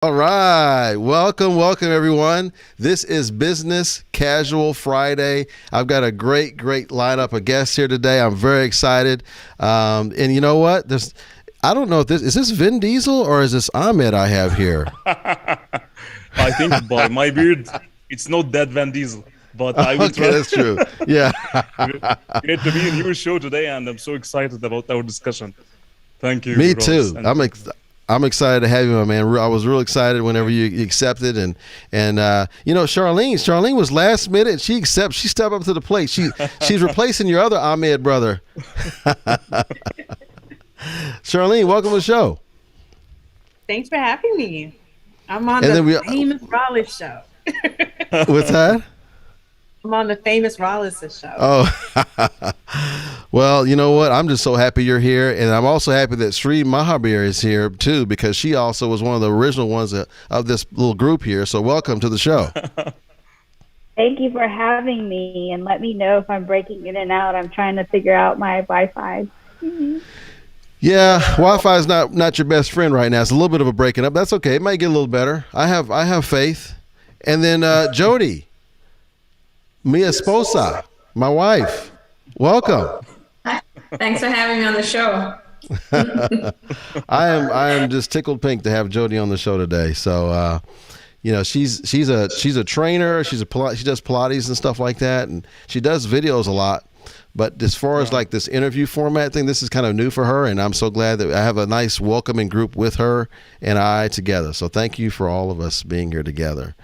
All right. Welcome everyone. This is Business Casual Friday. I've got a great lineup of guests here today. I'm very excited. And you know what? I don't know if this is this Vin Diesel or is this Ahmed I have here? I think by my beard, it's not that Van Diesel, but I will Okay, try. that's true. Yeah. Great to be in your show today, and I'm so excited about our discussion. Thank you, Me Rollis. too. And I'm excited to have you, my man. I was real excited whenever you accepted, and Charlene was last minute. She stepped up to the plate. She's replacing your other Ahmed brother. Charlene, welcome to the show. Thanks for having me. I'm on And the then we famous Rollis show. what's that? I'm on the famous Rollis show. Oh, well, you know what? I'm just so happy you're here, and I'm also happy that Sri Mahabir is here too, because she also was one of the original ones of this little group here. So, welcome to the show. Thank you for having me, and let me know if I'm breaking in and out. I'm trying to figure out my Wi-Fi. Yeah, Wi-Fi is not your best friend right now. It's a little bit of a breaking up. That's okay. It might get a little better. I have faith. And then Jody, mi esposa, my wife. Welcome. Thanks for having me on the show. I am just tickled pink to have Jody on the show today. So she's a trainer. She does Pilates and stuff like that, and she does videos a lot. But as far as like this interview format thing, this is kind of new for her, and I'm so glad that I have a nice welcoming group with her and I together. So thank you for all of us being here together.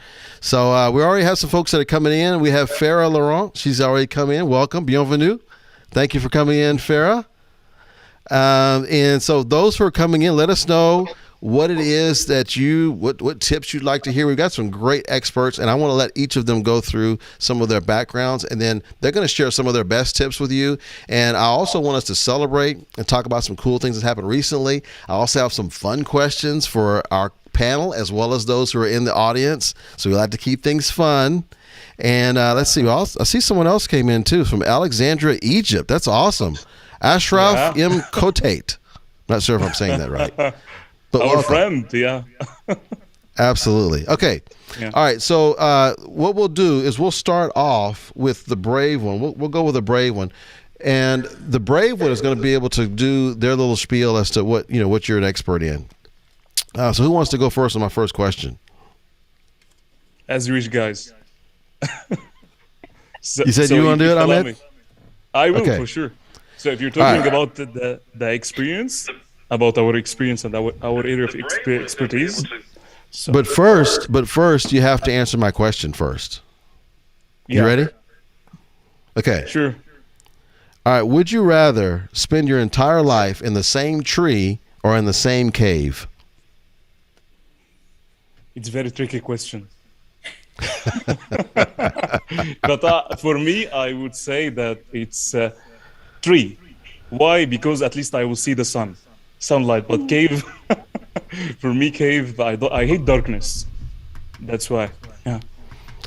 So we already have some folks that are coming in. We have Farah Laurent. She's already come in. Welcome. Bienvenue. Thank you for coming in, Farah. And so those who are coming in, let us know what it is that what tips you'd like to hear. We've got some great experts, and I want to let each of them go through some of their backgrounds, and then they're going to share some of their best tips with you. And I also want us to celebrate and talk about some cool things that happened recently. I also have some fun questions for our panel as well as those who are in the audience. So we like to keep things fun. And let's see. I see someone else came in too from Alexandria, Egypt. That's awesome. Ashraf M. Kotate. Not sure if I'm saying that right. But our welcome. friend, yeah. Absolutely. Okay. Yeah. All right. So what we'll do is we'll start off with the brave one. We'll go with the brave one. And the brave one is going to be able to do their little spiel as to what you're an expert in. So who wants to go first on my first question? As you wish, guys. You said you want to do it, allow Ahmed? me, I will Okay. for sure. So if you're All talking right. about the experience, about our experience and our area of expertise. So, But first, you have to answer my question first. You yeah, ready? Okay. Sure. All right. Would you rather spend your entire life in the same tree or in the same cave? It's a very tricky question. But for me, I would say that it's tree. Why? Because at least I will see the sunlight. But cave, for me, cave, I hate darkness. That's why. Yeah.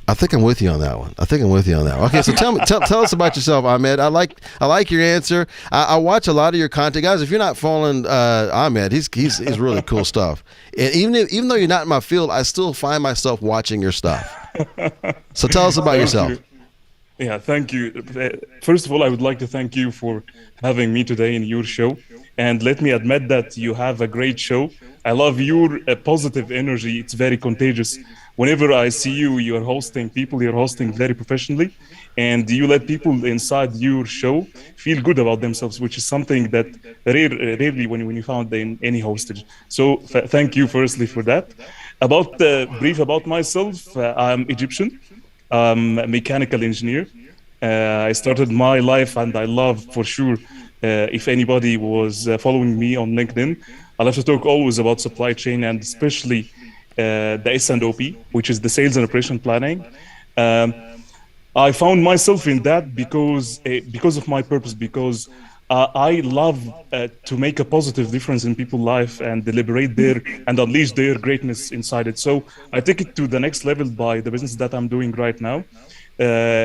I think I'm with you on that one. Okay, so tell us about yourself, Ahmed. I like your answer. I watch a lot of your content, guys. If you're not following Ahmed, he's really cool stuff. And even though you're not in my field, I still find myself watching your stuff. So tell us about yourself. You. Yeah, thank you. First of all, I would like to thank you for having me today in your show. And let me admit that you have a great show. I love your positive energy. It's very contagious. Whenever I see you, you're hosting people, you're hosting very professionally, and you let people inside your show feel good about themselves, which is something that rarely when you found in any hostage. So thank you firstly for that. About brief about myself, I'm Egyptian. I'm a mechanical engineer. I started my life, and I love for sure. If anybody was following me on LinkedIn, I love to talk always about supply chain and especially the S&OP, which is the sales and operation planning. I found myself in that because of my purpose, because I love to make a positive difference in people's life and deliberate their and unleash their greatness inside it. So I take it to the next level by the business that I'm doing right now,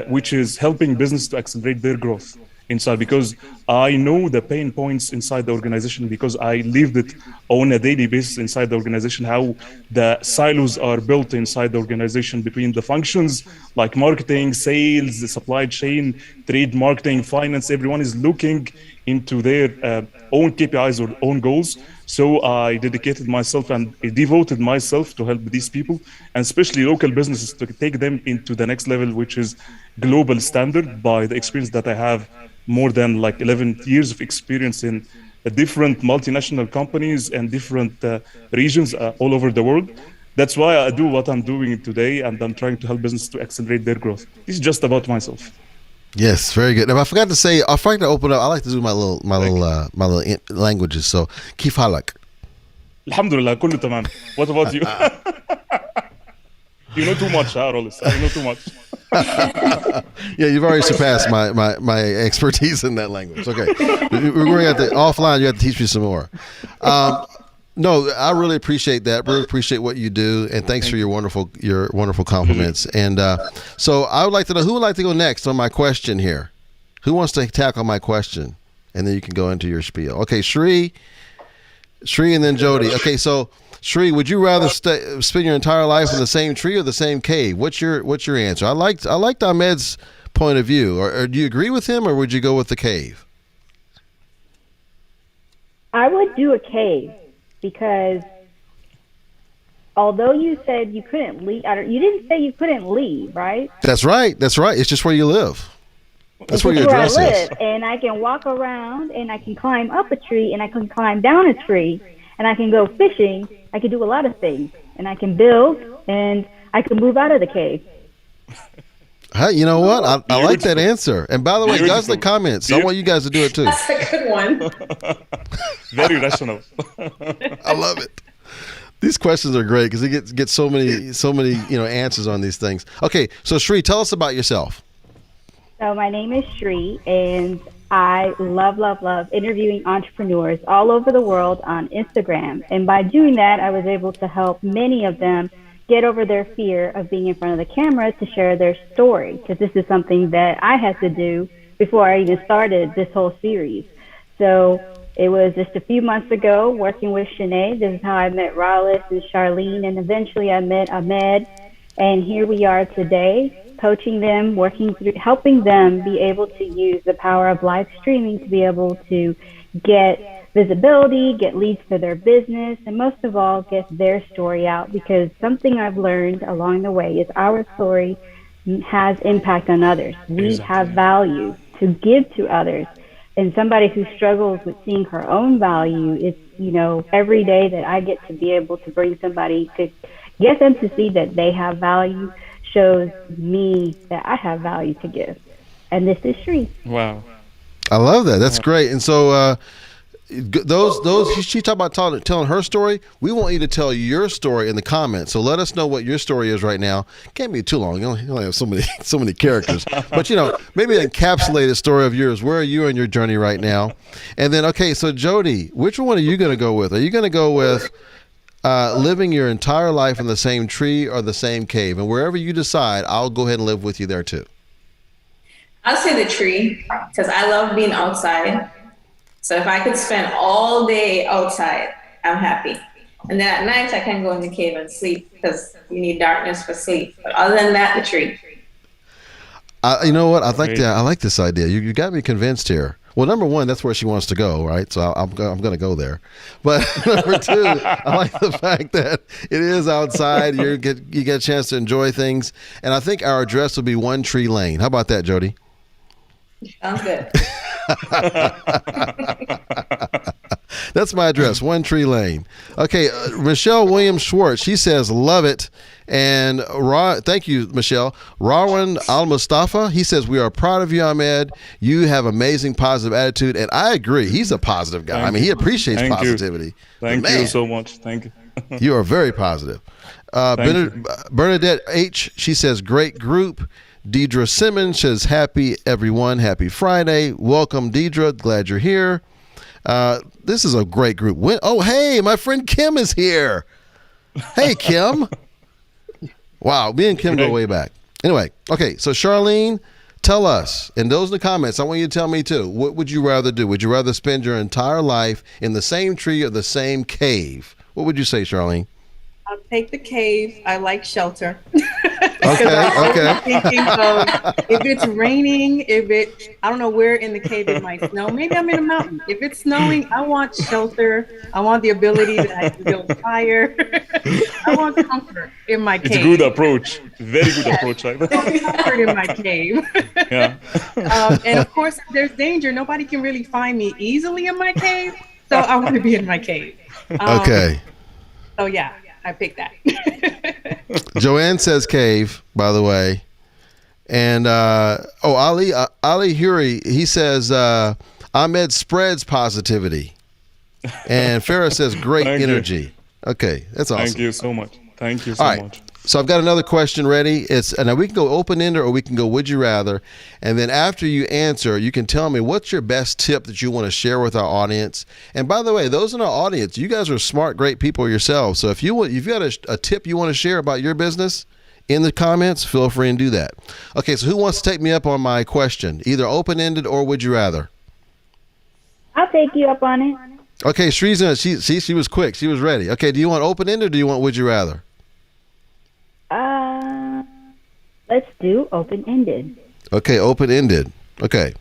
which is helping business to accelerate their growth. inside, because I know the pain points inside the organization, because I lived it on a daily basis inside the organization, how the silos are built inside the organization between the functions like marketing, sales, the supply chain, trade, marketing, finance. Everyone is looking into their own KPIs or own goals. So I dedicated myself and devoted myself to help these people, and especially local businesses, to take them into the next level, which is global standard, by the experience that I have, more than like 11 years of experience in different multinational companies and different regions all over the world. That's why I do what I'm doing today, and I'm trying to help businesses to accelerate their growth. This is just about myself. Yes, very good. Now, I forgot to say, I forgot to open up. I like to do my little languages. So, كيف حالك? Alhamdulillah, kullu tamam. What about you? You know too much, Rollis. I know too much. Yeah, you've already surpassed my expertise in that language. Okay, we're going to have to offline. You have to teach me some more. No, I really appreciate that. Really appreciate what you do, and thanks for your wonderful compliments. And so I would like to know, who would like to go next on my question here. Who wants to tackle my question, and then you can go into your spiel. Okay, Shri, and then Jody. Okay, so Shri, would you rather spend your entire life in the same tree or the same cave? What's your answer? I liked Ahmed's point of view. Or do you agree with him, or would you go with the cave? I would do a cave, because although you said you couldn't leave, you didn't say you couldn't leave, right? That's right. It's just where you live. That's where your where address I live, is. and I can walk around, and I can climb up a tree, and I can climb down a tree, and I can go fishing. I can do a lot of things, and I can build, and I can move out of the cave. Hey, you know what? I like that answer. And by the way, guys, in the comments, I want you guys to do it too. That's a good one. Very rational. I love it. These questions are great because they get so many answers on these things. Okay, so Shri, tell us about yourself. So my name is Shri, and I love interviewing entrepreneurs all over the world on Instagram. And by doing that, I was able to help many of them get over their fear of being in front of the camera to share their story, because this is something that I had to do before I even started this whole series. So it was just a few months ago, working with Shanae. This is how I met Rollis and Charlene, and eventually I met Ahmed. And here we are today, coaching them, working through, helping them be able to use the power of live streaming to be able to get visibility, get leads for their business, and most of all, get their story out. Because something I've learned along the way is our story has impact on others. We have value to give to others. And somebody who struggles with seeing her own value, it's, every day that I get to be able to bring somebody to get them to see that they have value shows me that I have value to give. And this is Shri. Wow. I love that. That's great. And so those she talked about telling her story. We want you to tell your story in the comments. So let us know what your story is right now. Can't be too long. You only have so many characters. But maybe an encapsulated story of yours. Where are you on your journey right now? And then so Jody, which one are you going to go with? Are you going to go with living your entire life in the same tree or the same cave? And wherever you decide, I'll go ahead and live with you there too. I'll say the tree, because I love being outside. So if I could spend all day outside, I'm happy. And then at night, I can go in the cave and sleep, because you need darkness for sleep. But other than that, the tree. You know what? I like this idea. You got me convinced here. Well, number one, that's where she wants to go, right? So I'm going to go there. But number two, I like the fact that it is outside. You get a chance to enjoy things. And I think our address will be One Tree Lane. How about that, Jody? Sounds good. That's my address, One Tree Lane. Okay, Michelle Williams Schwartz, she says, love it. And thank you, Michelle. Rawan Al-Mustafa, he says, we are proud of you, Ahmed. You have amazing positive attitude. And I agree. He's a positive guy. He appreciates positivity. Thank you so much. Thank you. You are very positive. Bernadette H., she says, great group. Deidre Simmons says, happy everyone. Happy Friday. Welcome, Deidre. Glad you're here. This is a great group. Hey, my friend Kim is here. Hey, Kim. Wow, me and Kim go way back. Anyway, okay, so Charlene, tell us, and those in the comments, I want you to tell me too, what would you rather do? Would you rather spend your entire life in the same tree or the same cave? What would you say, Charlene? I'll take the cave. I like shelter. Okay. Thinking of if it's raining, I don't know where in the cave it might snow. Maybe I'm in a mountain. If it's snowing, I want shelter. I want the ability that I can build fire. I want comfort in my cave. It's a good approach. Very good approach. I want comfort in my cave. Yeah. And of course, if there's danger, nobody can really find me easily in my cave. So I want to be in my cave. Okay. So yeah, I picked that. Joanne says cave, by the way. And Ali Huri, he says Ahmed spreads positivity. And Farah says great energy. Okay, that's awesome. Thank you so much. Thank you so much. So I've got another question ready. Now we can go open-ended or we can go would you rather. And then after you answer, you can tell me what's your best tip that you want to share with our audience. And by the way, those in our audience, you guys are smart, great people yourselves. So if you've got a tip you want to share about your business in the comments, feel free and do that. Okay, so who wants to take me up on my question? Either open-ended or would you rather? I'll take you up on it. Okay, she was quick. She was ready. Okay, do you want open-ended or do you want would you rather? Let's do open-ended. Okay, open-ended. Okay.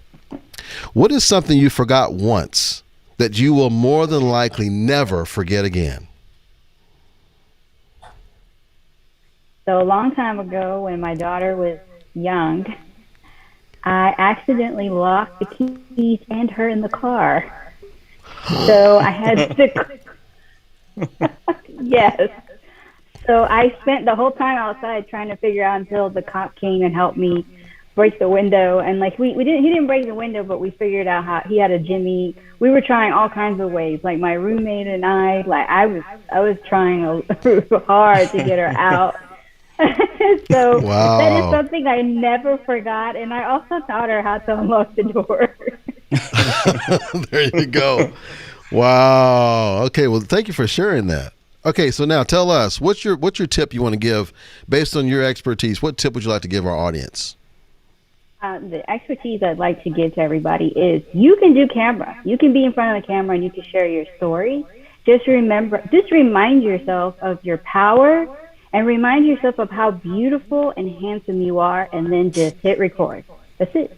What is something you forgot once that you will more than likely never forget again? So a long time ago when my daughter was young, I accidentally locked the keys and her in the car. So I had to... Yes. So I spent the whole time outside trying to figure out until the cop came and helped me break the window. And like he didn't break the window, but we figured out how he had a jimmy. We were trying all kinds of ways. Like my roommate and I was trying hard to get her out. So wow. That is something I never forgot. And I also taught her how to unlock the door. There you go. Wow. Okay. Well, thank you for sharing that. Okay, so now tell us what's your tip you want to give based on your expertise. What tip would you like to give our audience? The expertise I'd like to give to everybody is you can do camera. You can be in front of the camera and you can share your story. Just remind yourself of your power and remind yourself of how beautiful and handsome you are, and then just hit record. That's it.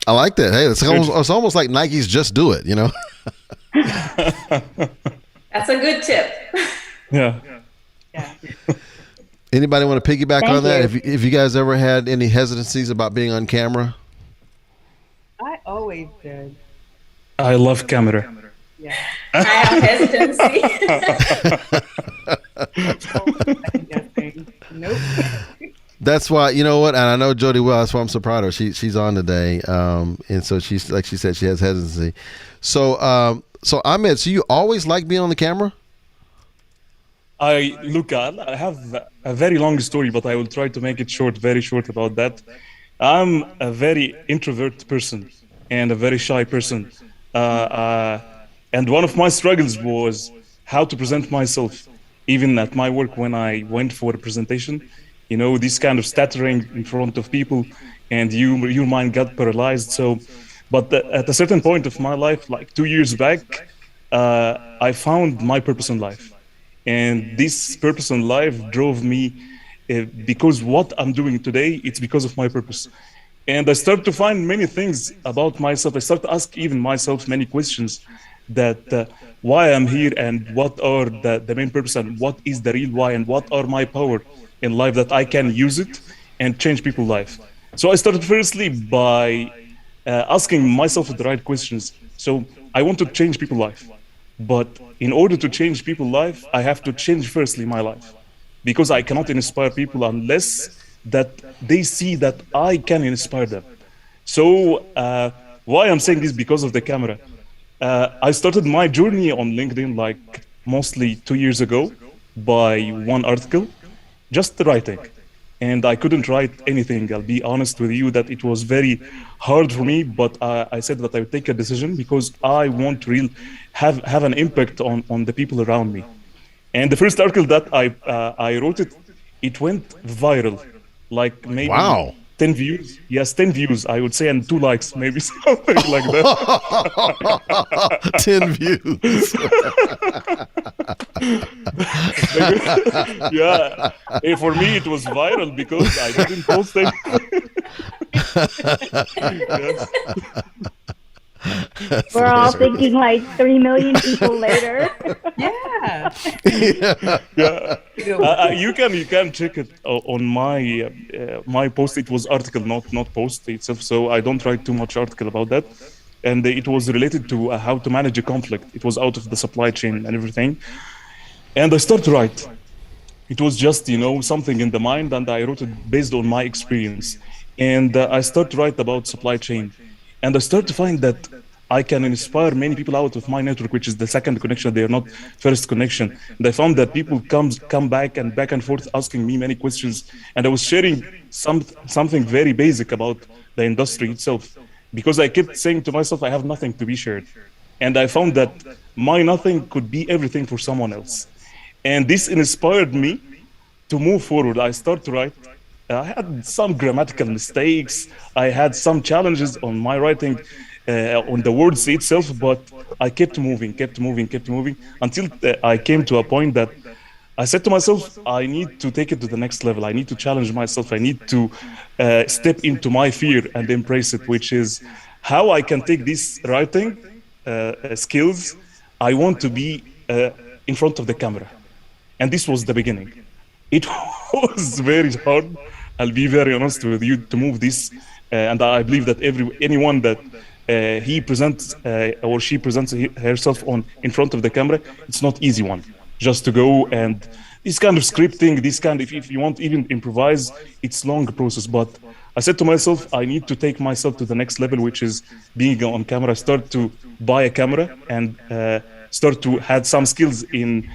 I like that. Hey, it's almost like Nike's Just Do It, you know? That's a good tip. Yeah. Anybody want to piggyback on that? you. If you guys ever had any hesitancies about being on camera? I always did. I love camera. Yeah. I have hesitancy. Nope. That's why, you know what, and I know Jody well, that's why I'm so proud of her. She's on today, and so she's, like she said, she has hesitancy. So Ahmed, so you always like being on the camera? I have a very long story, but I will try to make it short, very short about that. I'm a very introvert person and a very shy person. And one of my struggles was how to present myself, even at my work when I went for a presentation. You know, this kind of stuttering in front of people, and your mind got paralyzed. So, but at a certain point of my life, like 2 years back, I found my purpose in life. And this purpose in life drove me because what I'm doing today, it's because of my purpose. And I started to find many things about myself. I started to ask even myself many questions that why I'm here and what are the main purpose and what is the real why and what are my power in life that I can use it and change people's life. So I started firstly by asking myself the right questions. So I want to change people's life. But in order to change people's life, I have to change firstly my life, because I cannot inspire people unless that they see that I can inspire them. So why I'm saying this, because of the camera. I started my journey on LinkedIn like mostly 2 years ago by one article, just writing. And I couldn't write anything. I'll be honest with you that it was very hard for me, but I said that I would take a decision because I want to have an impact on the people around me. And the first article that I wrote it went viral, like maybe wow. 10 views. Yes, 10 views, I would say, and 2 likes, maybe something like that. 10 views. Yeah. For me, it was viral because I didn't post anything. Yes. We're all thinking like 3 million people later. Yeah. Yeah. You can check it on my post. It was article, not post itself. So I don't write too much article about that. And it was related to how to manage a conflict. It was out of the supply chain and everything. And I started to write. It was just, something in the mind, and I wrote it based on my experience. And I started to write about supply chain. And I started to find that I can inspire many people out of my network, which is the second connection. They are not first connection. And I found that people come back and forth asking me many questions. And I was sharing something very basic about the industry itself, because I kept saying to myself, I have nothing to be shared. And I found that my nothing could be everything for someone else. And this inspired me to move forward. I started to write. I had some grammatical mistakes. I had some challenges on my writing, on the words itself, but I kept moving until I came to a point that I said to myself, I need to take it to the next level. I need to challenge myself. I need to step into my fear and embrace it, which is how I can take these writing skills. I want to be in front of the camera. And this was the beginning. It was very hard. I'll be very honest with you, to move this. And I believe that anyone that he presents or she presents herself in front of the camera, it's not easy one. Just to go and this kind of scripting, if you want even improvise, it's long process. But I said to myself, I need to take myself to the next level, which is being on camera. Start to buy a camera and start to have some skills in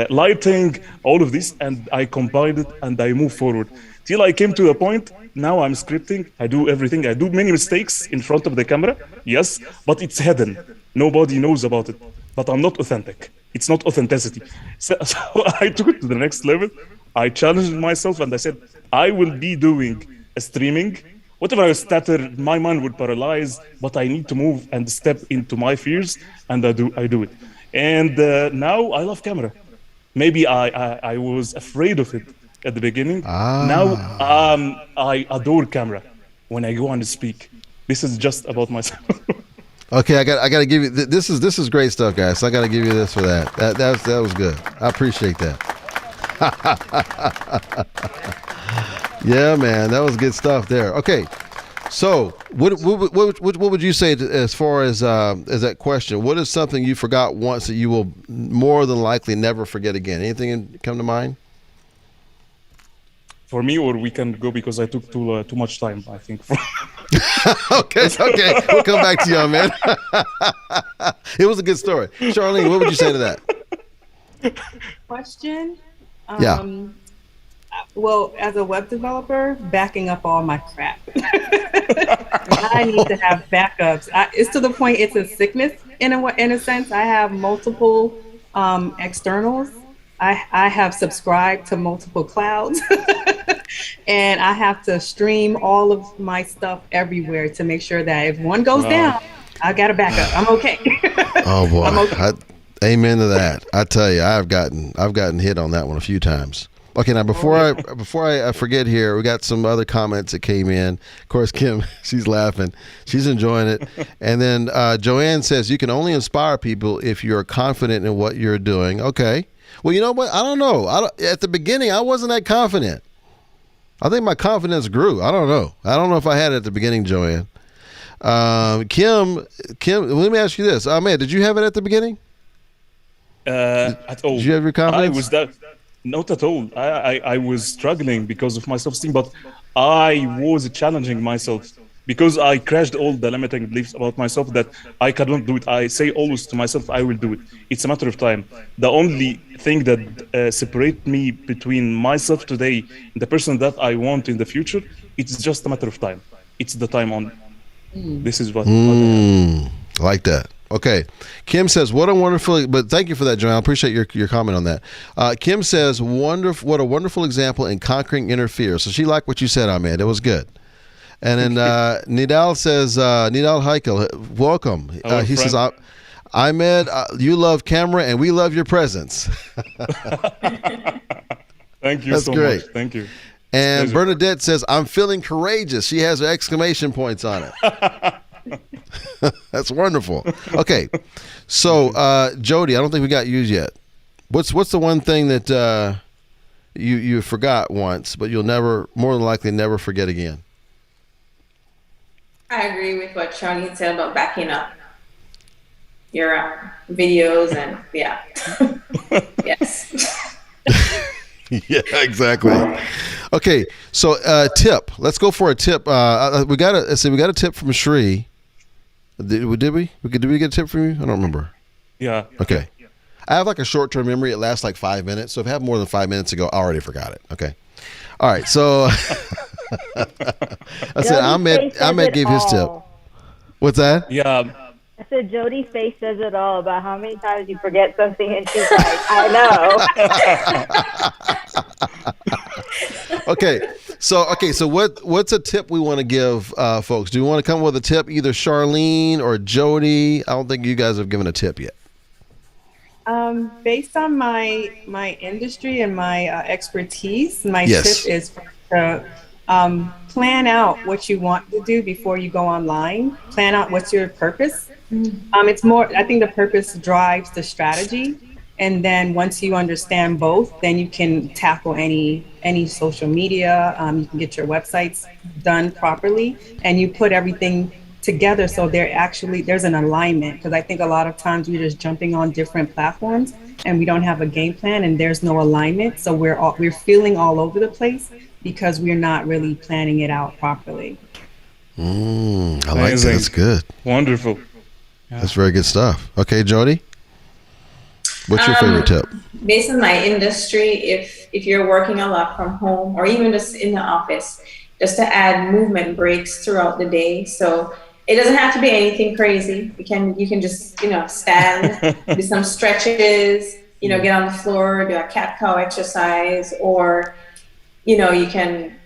lighting, all of this, and I combined it and I moved forward till I came to a point. Now I'm scripting, I do everything. I do many mistakes in front of the camera, yes, but it's hidden. Nobody knows about it, but I'm not authentic. It's not authenticity. So I took it to the next level. I challenged myself and I said, I will be doing a streaming. Whatever I stutter, my mind would paralyze, but I need to move and step into my fears, and I do it. And now I love camera. Maybe I was afraid of it at the beginning. Now I adore camera when I go and speak. This is just about myself. Okay, I got to give you this is great stuff, guys. So I got to give you this for that. That was good. I appreciate that. Yeah, man, that was good stuff there. Okay, so what would you say as far as that question? What is something you forgot once that you will more than likely never forget again? Anything come to mind? For me, or we can go because I took too much time, I think. Okay, we'll come back to you, man. It was a good story. Charlene, what would you say to that? Question? Yeah. Well, as a web developer, backing up all my crap. I need to have backups. It's to the point it's a sickness in a sense. I have multiple externals. I have subscribed to multiple clouds. And I have to stream all of my stuff everywhere to make sure that if one goes down, I got a backup. I'm okay. Oh boy, I'm okay. Amen to that. I tell you, I've gotten hit on that one a few times. Okay, now before I forget here, we got some other comments that came in. Of course, Kim, she's laughing, she's enjoying it, and then Joanne says you can only inspire people if you're confident in what you're doing. Okay, well, you know what? I don't know. At the beginning, I wasn't that confident. I think my confidence grew. I don't know. I don't know if I had it at the beginning, Joanne. Kim, let me ask you this. Man, did you have it at the beginning? At all. Did you have your confidence? Not at all. I was struggling because of my self-esteem, but I was challenging myself because I crashed all the limiting beliefs about myself that I cannot do it. I say always to myself, I will do it. It's a matter of time. The only thing that separates me between myself today and the person that I want in the future, it's just a matter of time. It's the time on. This is what I like that. Okay. Kim says, what a wonderful, but thank you for that, Joanne. I appreciate your comment on that. Kim says, what a wonderful example in conquering inner fear. So she liked what you said, Ahmed. It was good. And then Nidal says, Nidal Heikel, welcome. He says, Ahmed, you love camera and we love your presence. Thank you That's so great. much. Thank you. And Bernadette says, I'm feeling courageous. She has her exclamation points on it. That's wonderful. Okay. So, Jody, I don't think we got used yet. What's the one thing that you forgot once, but you'll never, more than likely, never forget again? I agree with what Charlie said about backing up your videos and yeah. Yes. Yeah, exactly. Okay, so tip. Let's go for a tip. We got a tip from Sri. Did we? Did we get a tip from you? I don't remember. Yeah. Okay. I have like a short-term memory. It lasts like 5 minutes. So if I have more than 5 minutes ago, I already forgot it. Okay. All right. So I said Ahmed gave his tip. What's that? Yeah. I said Jody's face says it all about how many times you forget something, and she's like, I know. Okay. So what's a tip we want to give folks? Do you want to come with a tip, either Charlene or Jody? I don't think you guys have given a tip yet. Based on my industry and my expertise, my Yes. tip is to plan out what you want to do before you go online. Plan out what's your purpose. It's more, I think the purpose drives the strategy. And then once you understand both, then you can tackle any social media. You can get your websites done properly, and you put everything together so there's an alignment. Because I think a lot of times we're just jumping on different platforms and we don't have a game plan and there's no alignment. So we're feeling all over the place because we're not really planning it out properly. I like that. That's good. Wonderful. Yeah. That's very good stuff. Okay, Jody, what's your favorite tip? Based on my industry, if you're working a lot from home or even just in the office, just to add movement breaks throughout the day. So it doesn't have to be anything crazy. You can just, stand, do some stretches, get on the floor, do a cat-cow exercise, or, you can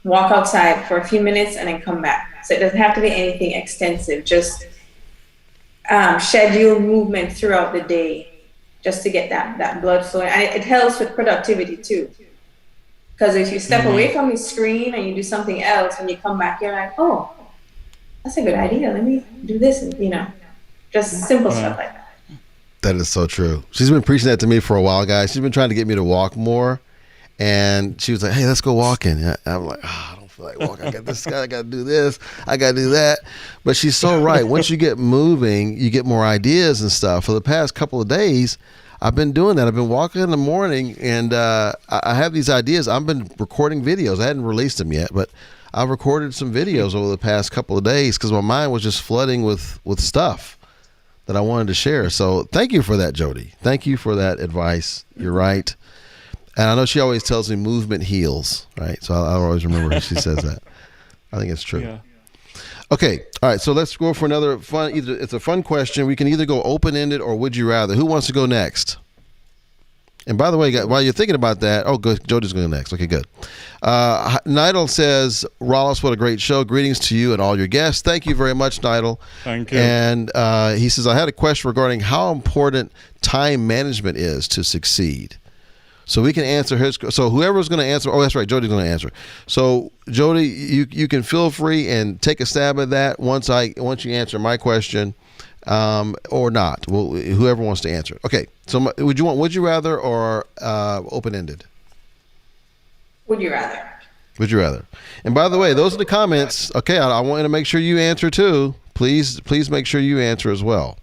walk outside for a few minutes and then come back. So it doesn't have to be anything extensive. Just schedule movement throughout the day just to get that blood flowing. And it helps with productivity too. Because if you step away from the screen and you do something else, when you come back, you're like, oh, that's a good idea. Let me do this. And, just simple stuff like that. That is so true. She's been preaching that to me for a while, guys. She's been trying to get me to walk more. And she was like, hey, let's go walking. And I'm like, I don't feel like walking. I got this, I got to do this. I got to do that. But she's so right. Once you get moving, you get more ideas and stuff. For the past couple of days, I've been doing that. I've been walking in the morning, and I have these ideas. I've been recording videos. I hadn't released them yet, but I've recorded some videos over the past couple of days because my mind was just flooding with stuff that I wanted to share. So thank you for that, Jody. Thank you for that advice. You're right. And I know she always tells me movement heals, right? So I'll always remember when she says that. I think it's true. Yeah. Okay. All right. So let's go for another fun. It's a fun question. We can either go open-ended or would you rather. Who wants to go next? And by the way, while you're thinking about that, good. Jody's going next. Okay, good. Nidal says, Rollis, what a great show. Greetings to you and all your guests. Thank you very much, Nidal. Thank you. And he says, I had a question regarding how important time management is to succeed. So we can answer his. So whoever's going to answer. Oh, that's right. Jody's going to answer. So Jody, you can feel free and take a stab at that once you answer my question, or not. Well, whoever wants to answer. Okay. So would you rather or open ended? Would you rather? Would you rather? And by the way, those are the comments. Okay, I want you to make sure you answer too. Please make sure you answer as well.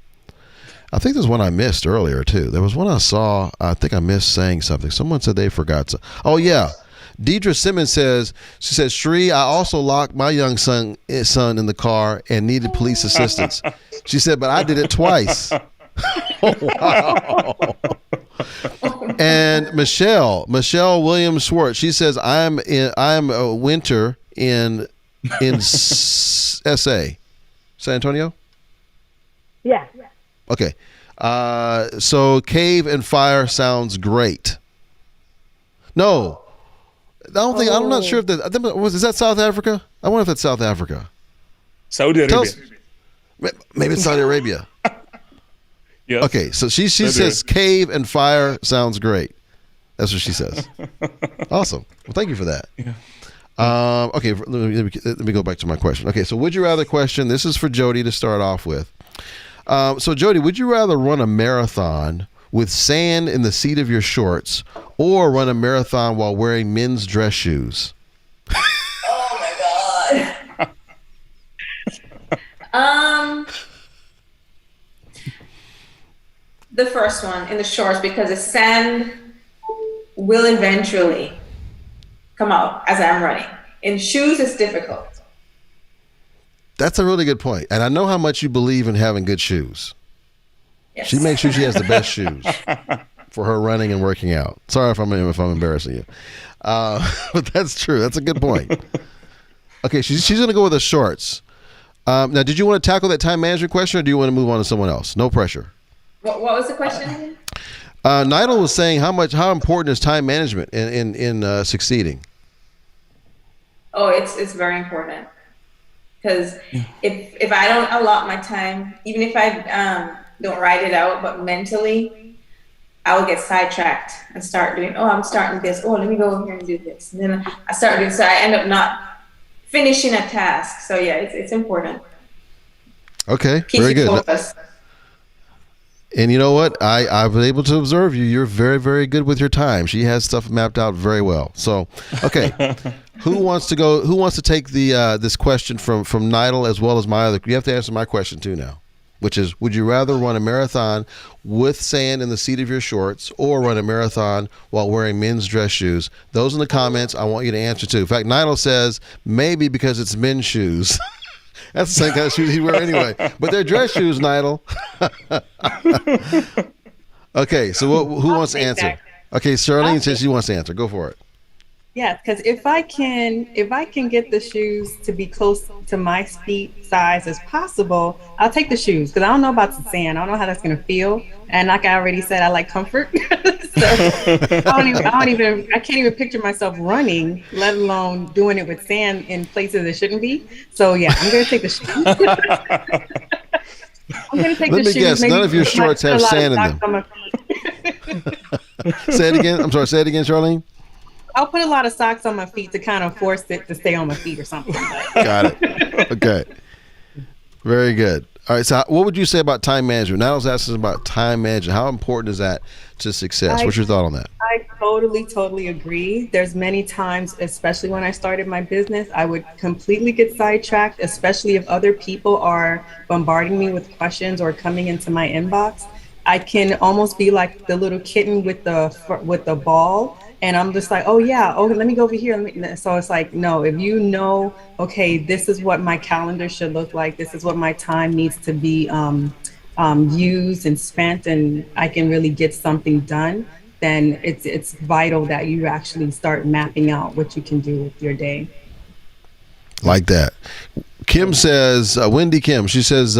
I think there's one I missed earlier too. There was one I saw. I think I missed saying something. Someone said they forgot to. Oh yeah, Deidre Simmons says, Shri, I also locked my young son in the car and needed police assistance. She said, but I did it twice. Oh, wow. And Michelle Williams Schwartz, she says, I'm a winter in SA, San Antonio. Yeah. Okay. So Cave and Fire sounds great. No. I'm not sure if is that South Africa? I wonder if that's South Africa. Saudi Tell Arabia. us, maybe it's Saudi Arabia. Yes. Okay, so she Saudi says cave and fire sounds great. That's what she says. Awesome. Well, thank you for that. Yeah. Okay, let me go back to my question. Okay, so would you rather question? This is for Jody to start off with. So Jody, would you rather run a marathon with sand in the seat of your shorts, or run a marathon while wearing men's dress shoes? Oh my God. The first one in the shorts, because the sand will eventually come out as I'm running. In shoes, it's difficult. That's a really good point. And I know how much you believe in having good shoes. Yes. She makes sure she has the best shoes for her running and working out. Sorry if I'm embarrassing you. But that's true. That's a good point. Okay, she's going to go with the shorts. Now, did you want to tackle that time management question, or do you want to move on to someone else? No pressure. What was the question again? Nigel was saying how important is time management in succeeding? Oh, it's very important, because if I don't allot my time, even if I don't write it out, but mentally, I will get sidetracked and start doing. Oh, I'm starting this. Oh, let me go over here and do this, and then I start doing. So I end up not finishing a task. So yeah, it's important. Okay, Keep very good. Focused. And you know what? I've been able to observe you. You're very, very good with your time. She has stuff mapped out very well. So, okay. Who wants to take the this question from Nigel as well as my other? You have to answer my question too now, which is: would you rather run a marathon with sand in the seat of your shorts, or run a marathon while wearing men's dress shoes? Those in the comments, I want you to answer too. In fact, Nigel says maybe because it's men's shoes. That's the same kind of shoes he'd wear anyway. But they're dress shoes, Nigel. Okay, so who wants to answer? that. Okay, Charlene says she wants to answer. Go for it. Yeah, because if I can get the shoes to be close to my feet size as possible, I'll take the shoes, because I don't know about the sand. I don't know how that's gonna feel. And like I already said, I like comfort. So I can't even picture myself running, let alone doing it with sand in places it shouldn't be. So yeah, I'm gonna take the shoes. I'm gonna take Let the me shoes. guess, Maybe none of your put shorts have a lot of sand in socks them. on my feet. Say it again. I'm sorry, say it again, Charlene. I'll put a lot of socks on my feet to kind of force it to stay on my feet or something. Got it. Okay. Very good. All right, so what would you say about time management? Now I was asking about time management. How important is that to success? What's your thought on that? I totally agree. There's many times, especially when I started my business, I would completely get sidetracked, especially if other people are bombarding me with questions or coming into my inbox. I can almost be like the little kitten with the ball. And I'm just like, oh yeah, okay, let me go over here. So it's like, no, if you know, okay, this is what my calendar should look like. This is what my time needs to be used and spent, and I can really get something done. Then it's vital that you actually start mapping out what you can do with your day. Like that. Kim says, Wendy Kim, she says,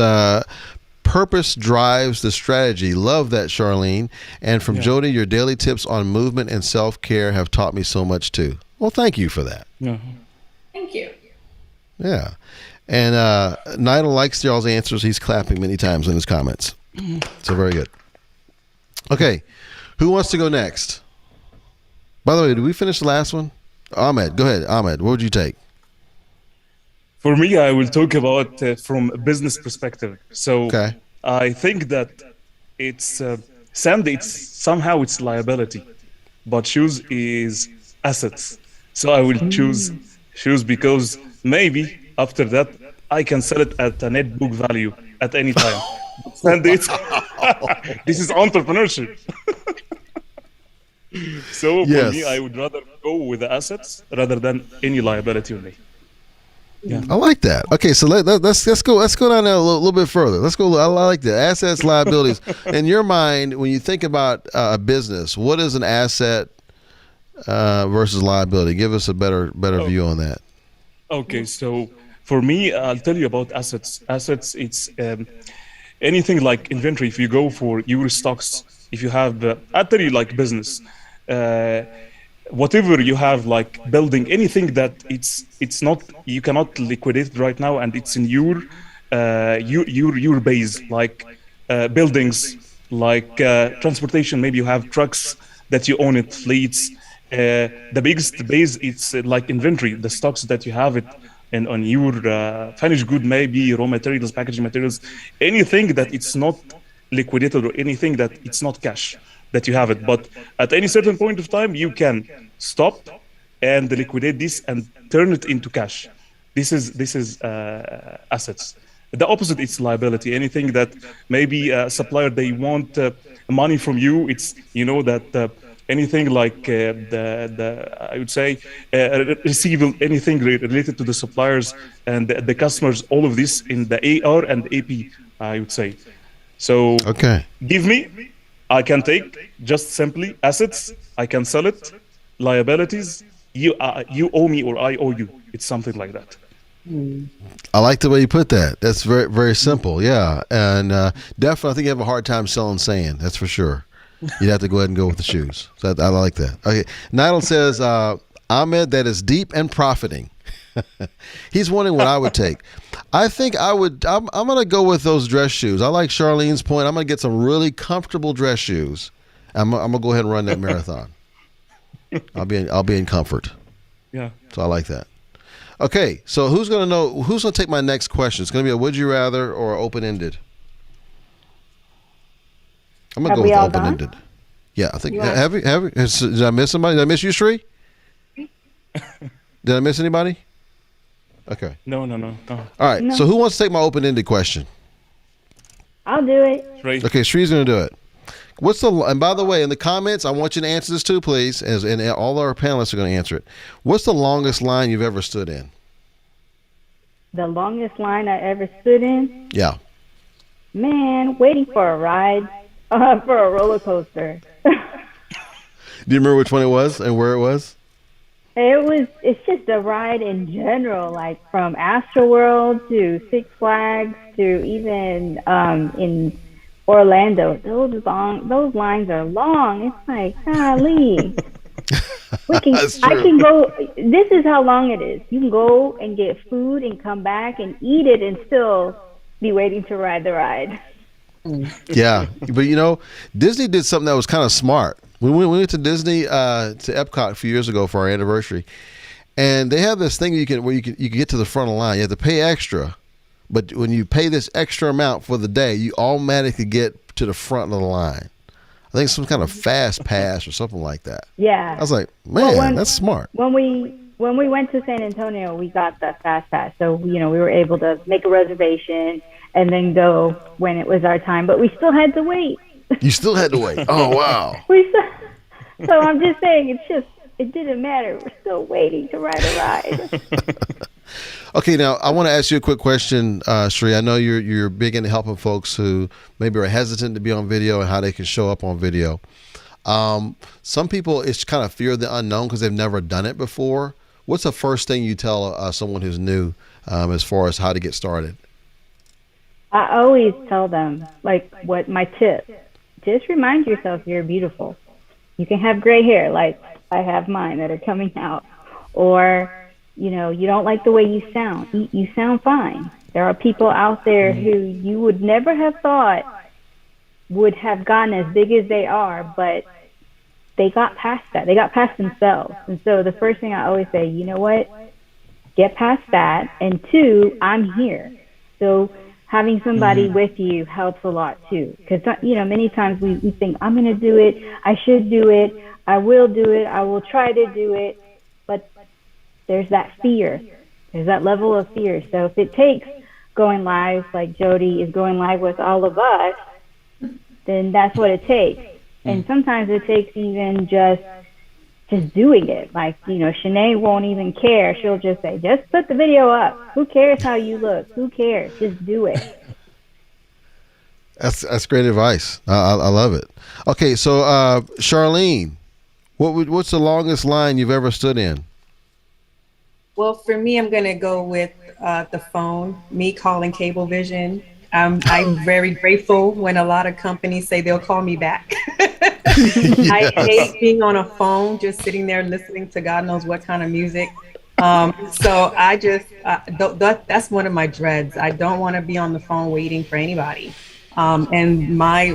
purpose drives the strategy. Love that, Charlene. And from Jody, your daily tips on movement and self-care have taught me so much too. Well, thank you for that. Yeah. Thank you. Yeah. And Nigel likes y'all's answers. He's clapping many times in his comments. So very good. Okay. Who wants to go next? By the way, did we finish the last one? Ahmed, go ahead. Ahmed, what would you take? For me, I will talk about from a business perspective. So I think that it's sand. It's liability, but shoes is assets. So I will choose shoes because maybe after that I can sell it at a net book value at any time. Sand this is entrepreneurship. So for me, I would rather go with the assets rather than any liability on me. Yeah. I like that. Okay, so let's go down there a little bit further. Let's go. I like that. Assets, liabilities. In your mind, when you think about a business, what is an asset versus liability? Give us a better view on that. Okay, so for me, I'll tell you about assets. Assets, it's anything like inventory. If you go for your stocks, if you have, I'll tell you like business. whatever you have, like building anything that it's not, you cannot liquidate it right now, and it's in your base, like buildings, like transportation. Maybe you have trucks that you own it, fleets. The biggest base, it's like inventory, the stocks that you have it, and on your finished good, maybe raw materials, packaging materials, anything that it's not liquidated, or anything that it's not cash that you have it. But at any certain point of time, you can stop and liquidate this and turn it into cash. This is assets. The opposite is liability. Anything that maybe a supplier, they want money from you. It's, you know, that anything like the I would say receivable, anything related to the suppliers and the customers. All of this in the AR and AP, I would say. So Okay. give me, I can take just simply assets. I can sell it. Liabilities, you owe me or I owe you. It's something like that. I like the way you put that. That's very, very simple. Yeah. And definitely, I think you have a hard time selling sand. That's for sure. You'd have to go ahead and go with the shoes. So I like that. Okay. Nidal says, Ahmed, that is deep and profiting. He's wondering what I would take. I think I'm going to go with those dress shoes. I like Charlene's point. I'm going to get some really comfortable dress shoes. I'm going to go ahead and run that marathon. I'll be in comfort. Yeah. So I like that. Okay, so who's going to take my next question? It's going to be a would you rather or open ended. I'm going to go with open ended. Yeah, I think. Did I miss somebody? Did I miss you, Sri? Did I miss anybody? Okay. No. All right. No. So who wants to take my open ended question? I'll do it. Right. Okay, Sri's going to do it. And by the way, in the comments, I want you to answer this too, please. And all our panelists are going to answer it. What's the longest line you've ever stood in? The longest line I ever stood in? Yeah. Man, waiting for a ride, for a roller coaster. Do you remember which one it was and where it was? It's just a ride in general, like from Astroworld to Six Flags to even in Orlando. Those lines are long. It's like, golly. I can go. This is how long it is. You can go and get food and come back and eat it and still be waiting to ride the ride. Yeah, but you know, Disney did something that was kind of smart. We went to Disney to Epcot a few years ago for our anniversary, and they have this thing where you can get to the front of the line. You have to pay extra, but when you pay this extra amount for the day, you automatically get to the front of the line. I think some kind of fast pass or something like that. Yeah. I was like, man, that's smart. When we went to San Antonio, we got the fast pass, so we were able to make a reservation and then go when it was our time, but we still had to wait. You still had to wait. Oh wow. So I'm just saying, it didn't matter. We're still waiting to ride a ride. Okay, now I want to ask you a quick question, Sri. I know you're big into helping folks who maybe are hesitant to be on video and how they can show up on video. Some people, it's kind of fear of the unknown because they've never done it before. What's the first thing you tell someone who's new as far as how to get started? I always tell them, like, what my tip. Just remind yourself you're beautiful. You can have gray hair, like I have mine that are coming out. Or, you don't like the way you sound. You sound fine. There are people out there who you would never have thought would have gotten as big as they are, but they got past that. They got past themselves. And so the first thing I always say, you know what? Get past that. And two, I'm here. So having somebody with you helps a lot too. Because, many times we think, I'm going to do it. I should do it. I will do it. I will try to do it. But there's that fear. There's that level of fear. So if it takes going live, like Jody is going live with all of us, then that's what it takes. And sometimes it takes even just doing it. Like, Shanae won't even care. She'll just say, just put the video up. Who cares how you look? Who cares? Just do it. That's great advice. I love it. Okay, so Charlene, what's the longest line you've ever stood in? Well, for me, I'm going to go with the phone, me calling Cablevision. I'm very grateful when a lot of companies say they'll call me back. I hate being on a phone, just sitting there listening to God knows what kind of music. So I just that's one of my dreads. I don't want to be on the phone waiting for anybody. And my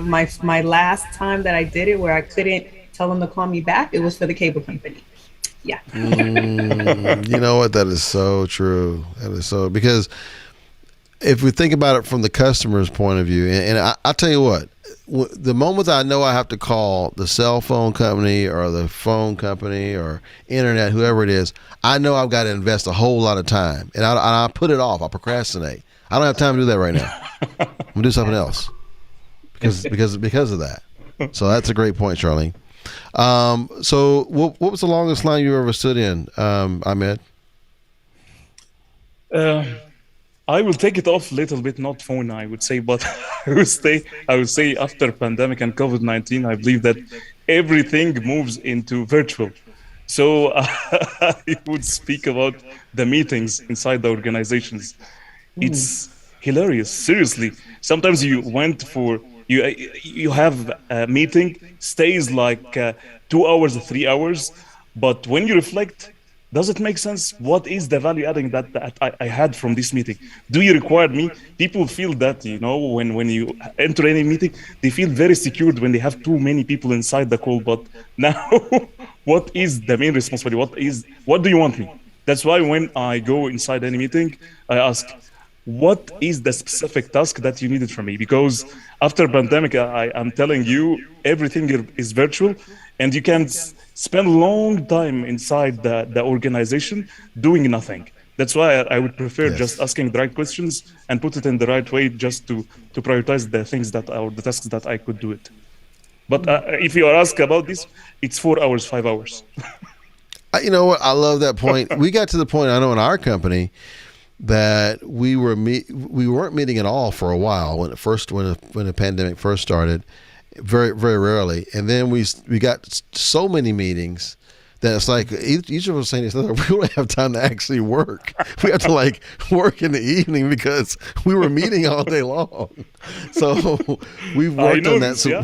last time that I did it, where I couldn't tell them to call me back, it was for the cable company. Yeah. You know what? That is so true. That is so, because if we think about it from the customer's point of view, and I'll tell you what, the moment I know I have to call the cell phone company or the phone company or internet, whoever it is, I know I've got to invest a whole lot of time, and I put it off. I procrastinate. I don't have time to do that right now. I'm gonna do something else because of that. So that's a great point, Charlene. So what was the longest line you ever stood in, Ahmed? I will take it off a little bit, not phone, I would say, but I would say after pandemic and COVID-19, I believe that everything moves into virtual. So I would speak about the meetings inside the organizations. It's hilarious, seriously. Sometimes you have a meeting, stays like 2 hours, 3 hours, but when you reflect, does it make sense? What is the value adding that I had from this meeting? Do you require me? People feel that, when you enter any meeting, they feel very secured when they have too many people inside the call. But now, what is the main responsibility? What do you want me? That's why when I go inside any meeting, I ask, what is the specific task that you needed from me? Because after pandemic, I'm telling you, everything is virtual, and you can spend a long time inside the organization doing nothing. That's why I would prefer just asking the right questions and put it in the right way, just to prioritize the things or the tasks that I could do it. But if you are asked about this, it's 4 hours, 5 hours. You know what? I love that point. We got to the point, I know, in our company that we weren't meeting at all for a while when the pandemic first started, very, very rarely, and then we got so many meetings that it's like each of us saying, we don't have time to actually work. We have to work in the evening because we were meeting all day long. So we've worked on that. So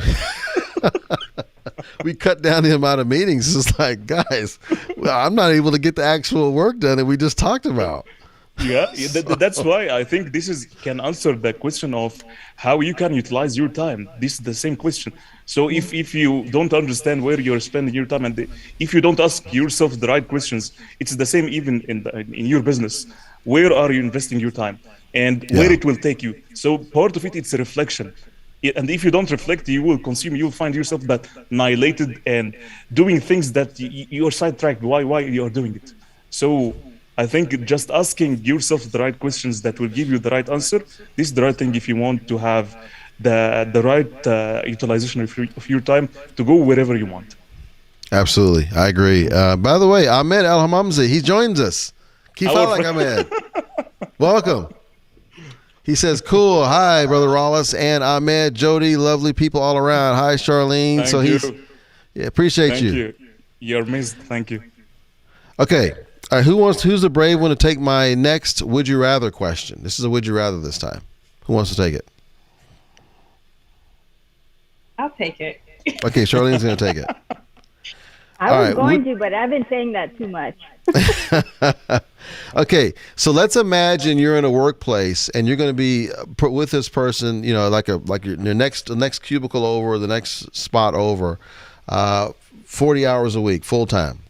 we cut down the amount of meetings. It's like, guys, I'm not able to get the actual work done that we just talked about. Yeah, that's why I think this can answer the question of how you can utilize your time. This is the same question. So if you don't understand where you're spending your time, and if you don't ask yourself the right questions, it's the same even in your business. Where are you investing your time, and where it will take you? So part of it's a reflection. And if you don't reflect, you will find yourself that annihilated and doing things that you're sidetracked. Why you're doing it? So I think just asking yourself the right questions that will give you the right answer, this is the right thing if you want to have the right utilization of your time to go wherever you want. Absolutely. I agree. By the way, Ahmed Al-Hamamzi, he joins us. Keep following Ahmed. Welcome. He says, cool. Hi, Brother Rollis and Ahmed, Jody, lovely people all around. Hi, Charlene. Thank you. Appreciate you. Thank you. You're amazing. Thank you. Okay. All right, who's the brave one to take my next would you rather question? This is a would you rather this time. Who wants to take it? I'll take it. Okay, Charlene's going to take it. I was going to, but I've been saying that too much. Okay, so let's imagine you're in a workplace and you're going to be with this person, like your next cubicle over, the next spot over, 40 hours a week, full time.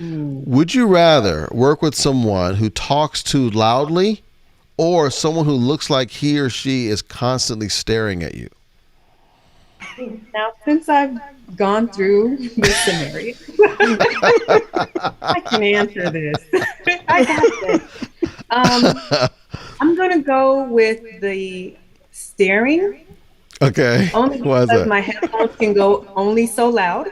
Would you rather work with someone who talks too loudly or someone who looks like he or she is constantly staring at you? Now, since I've gone through this scenario, I can answer this. I got this. I'm going to go with the staring. Okay. Only because my headphones can go only so loud.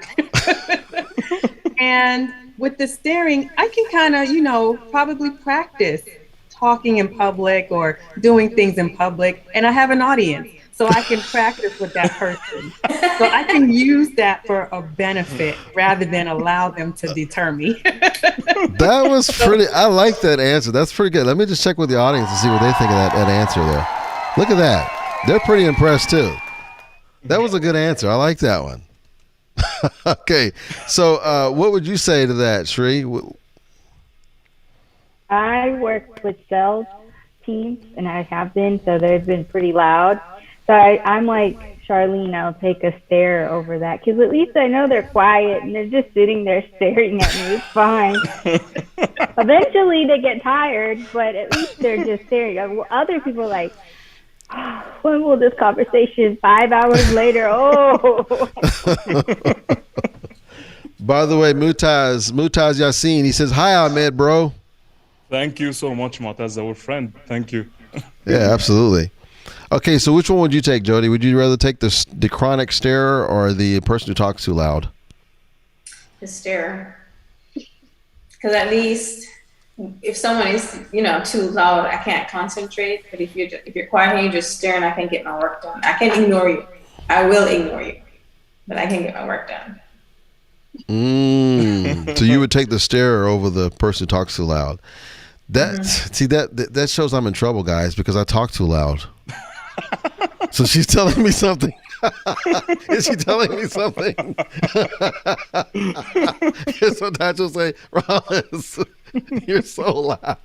And with the staring, I can kind of, probably practice talking in public or doing things in public. And I have an audience, so I can practice with that person. So I can use that for a benefit rather than allow them to deter me. That was pretty, I like that answer. That's pretty good. Let me just check with the audience and see what they think of that answer there. Look at that. They're pretty impressed too. That was a good answer. I like that one. Okay, so what would you say to that, Shri? I work with sales teams, and I have been, so they've been pretty loud. So I'm like, Charlene, I'll take a stare over that because at least I know they're quiet and they're just sitting there staring at me. It's fine. Eventually, they get tired, but at least they're just staring. Other people are like, oh, when will this conversation? 5 hours later, oh. By the way, Mutaz Yassin, he says, "Hi, Ahmed, bro." Thank you so much, Motaz, our friend. Thank you. Yeah, absolutely. Okay, so which one would you take, Jody? Would you rather take the chronic stare or the person who talks too loud? The stare. Because at least if someone is, too loud, I can't concentrate. But if you're quiet and you're just staring, I can get my work done. I can ignore you. I will ignore you, but I can get my work done. So you would take the stare over the person who talks too loud. That shows I'm in trouble, guys, because I talk too loud. So she's telling me something. Is she telling me something? Sometimes she'll say, "Rollis, you're so loud."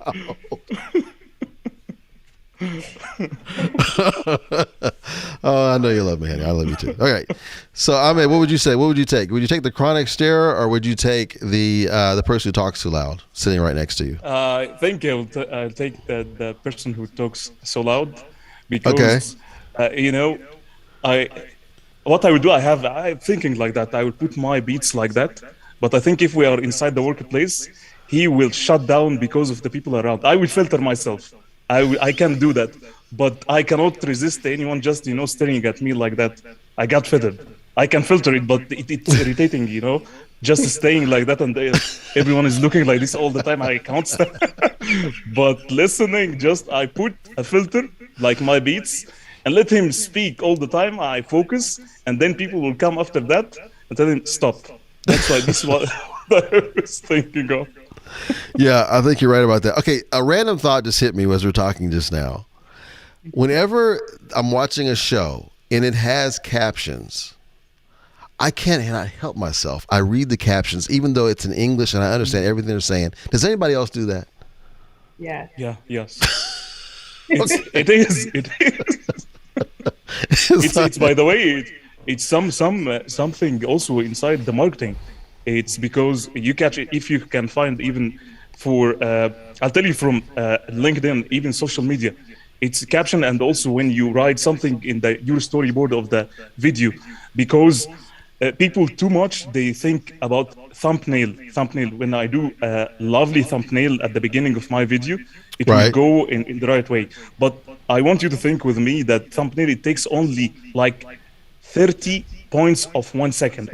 Oh, I know you love me, honey. I love you too. Okay, so Ahmed, what would you say? What would you take? Would you take the chronic stare, or would you take the person who talks too loud, sitting right next to you? I think I'll take the person who talks so loud because, what I would do, I'm thinking like that. I would put my beats like that. But I think if we are inside the workplace, he will shut down because of the people around. I will filter myself. I can do that, but I cannot resist anyone just staring at me like that. I got fed up. I can filter it, but it's irritating, just staying like that, and everyone is looking like this all the time. I can't stand. But listening, just I put a filter like my beats and let him speak all the time. I focus, and then people will come after that and tell him stop. That's why this is what I was thinking of. Yeah, I think you're right about that. Okay, a random thought just hit me as we're talking just now. Whenever I'm watching a show and it has captions, I can't help myself. I read the captions, even though it's in English and I understand everything they're saying. Does anybody else do that? Yeah. Yeah. Yes. It is. It's by the way, it's something also inside the marketing. It's because you catch it if you can find even for I'll tell you from LinkedIn, even social media. It's caption, and also when you write something in your storyboard of the video, because people too much they think about thumbnail. When I do a lovely thumbnail at the beginning of my video, it will go in the right way. But I want you to think with me that thumbnail, it takes only like 30 points of 1 second.